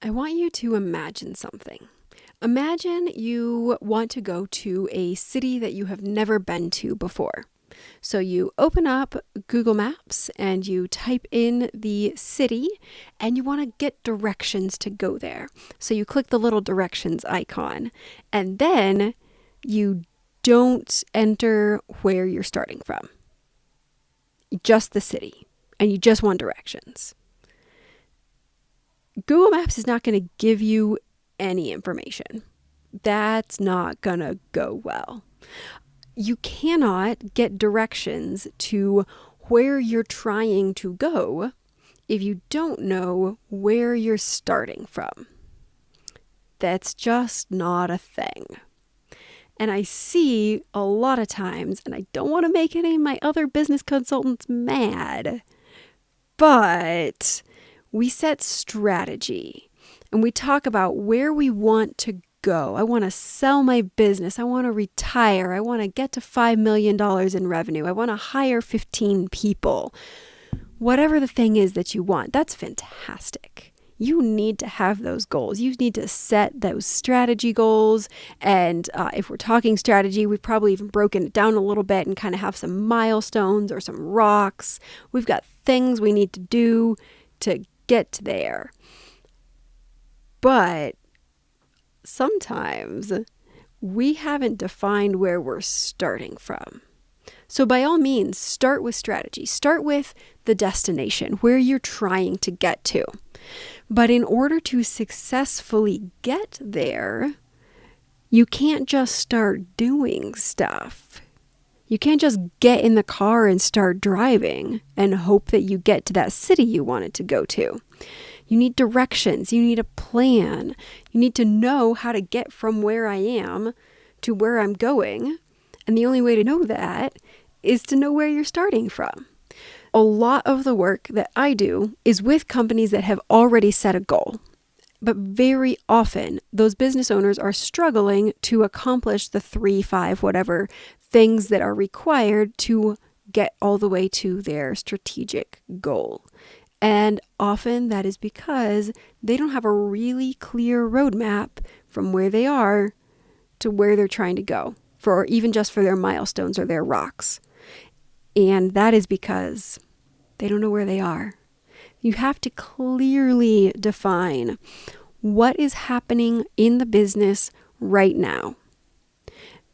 I want you to imagine something. Imagine you want to go to a city that you have never been to before. So you open up Google Maps and you type in the city and you want to get directions to go there. So you click the little directions icon and then you don't enter where you're starting from. Just the city, and you just want directions. Google Maps is not going to give you any information. That's not going to go well. You cannot get directions to where you're trying to go if you don't know where you're starting from. That's just not a thing. And I see a lot of times, and I don't want to make any of my other business consultants mad, but we set strategy and we talk about where we want to go. I want to sell my business. I want to retire. I want to get to $5 million in revenue. I want to hire 15 people. Whatever the thing is that you want, that's fantastic. You need to have those goals. You need to set those strategy goals. And if we're talking strategy, we've probably even broken it down a little bit and kind of have some milestones or some rocks. We've got things we need to do to get there. But sometimes we haven't defined where we're starting from. So by all means, start with strategy. Start with the destination, where you're trying to get to. But in order to successfully get there, you can't just start doing stuff. You can't just get in the car and start driving and hope that you get to that city you wanted to go to. You need directions. You need a plan. You need to know how to get from where I am to where I'm going. And the only way to know that is to know where you're starting from. A lot of the work that I do is with companies that have already set a goal. But very often, those business owners are struggling to accomplish the 3, 5, whatever things that are required to get all the way to their strategic goal. And often that is because they don't have a really clear roadmap from where they are to where they're trying to go, for even just for their milestones or their rocks. And that is because they don't know where they are. You have to clearly define what is happening in the business right now.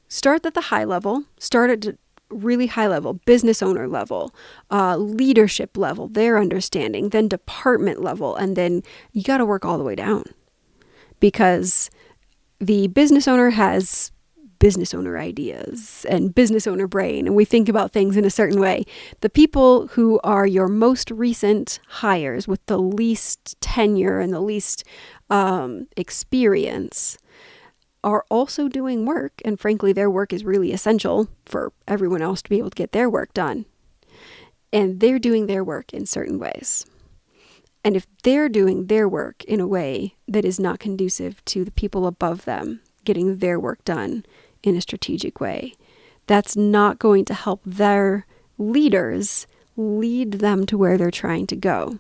Start at the high level, start at really high level, business owner level, leadership level, their understanding, then department level, and then you got to work all the way down. Because the business owner has business owner ideas and business owner brain, and we think about things in a certain way. The people who are your most recent hires with the least tenure and the least experience are also doing work, and frankly, their work is really essential for everyone else to be able to get their work done. And they're doing their work in certain ways. And if they're doing their work in a way that is not conducive to the people above them getting their work done in a strategic way, that's not going to help their leaders lead them to where they're trying to go.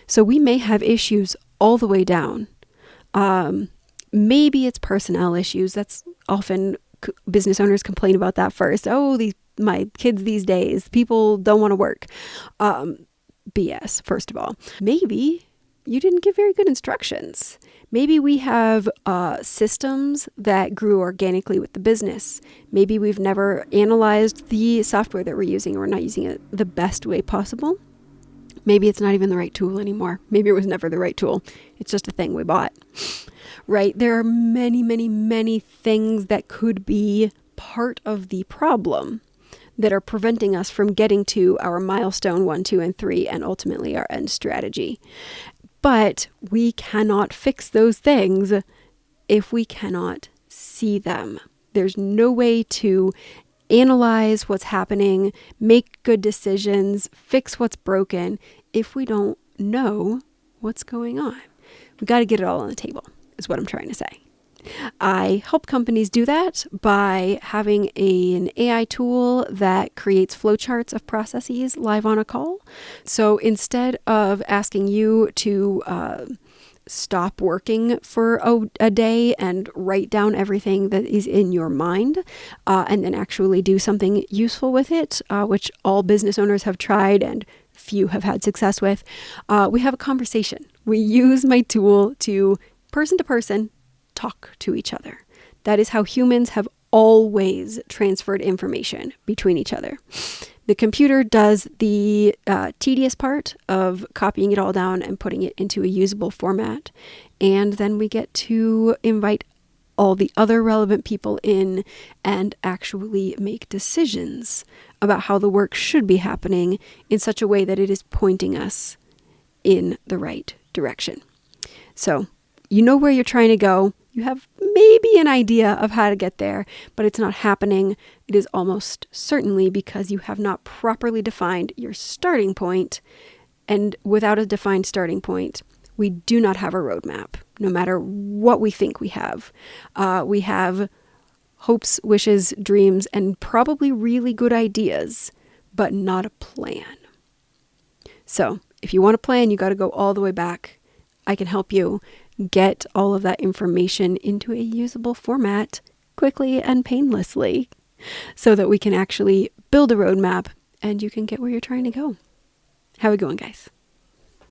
So we may have issues all the way down. Maybe it's personnel issues. That's often business owners complain about that first. Oh, my kids these days, people don't want to work. BS, first of all. Maybe you didn't give very good instructions. Maybe we have systems that grew organically with the business. Maybe we've never analyzed the software that we're using, or we're not using it the best way possible. Maybe it's not even the right tool anymore. Maybe it was never the right tool. It's just a thing we bought, right? There are many, many, many things that could be part of the problem that are preventing us from getting to our milestone 1, 2, and 3, and ultimately our end strategy. But we cannot fix those things if we cannot see them. There's no way to analyze what's happening, make good decisions, fix what's broken if we don't know what's going on. We got to get it all on the table, is what I'm trying to say. I help companies do that by having an AI tool that creates flowcharts of processes live on a call. So instead of asking you to stop working for a day and write down everything that is in your mind, and then actually do something useful with it, which all business owners have tried and few have had success with. We have a conversation. We use my tool to person talk to each other. That is how humans have always transferred information between each other. The computer does the tedious part of copying it all down and putting it into a usable format. And then we get to invite all the other relevant people in and actually make decisions about how the work should be happening in such a way that it is pointing us in the right direction. So you know where you're trying to go. You have maybe an idea of how to get there, but it's not happening. It is almost certainly because you have not properly defined your starting point. And without a defined starting point, we do not have a roadmap, no matter what we think we have. We have hopes, wishes, dreams, and probably really good ideas, but not a plan. So if you want a plan, you got to go all the way back. I can help you get all of that information into a usable format quickly and painlessly so that we can actually build a roadmap and you can get where you're trying to go. How are we going, guys?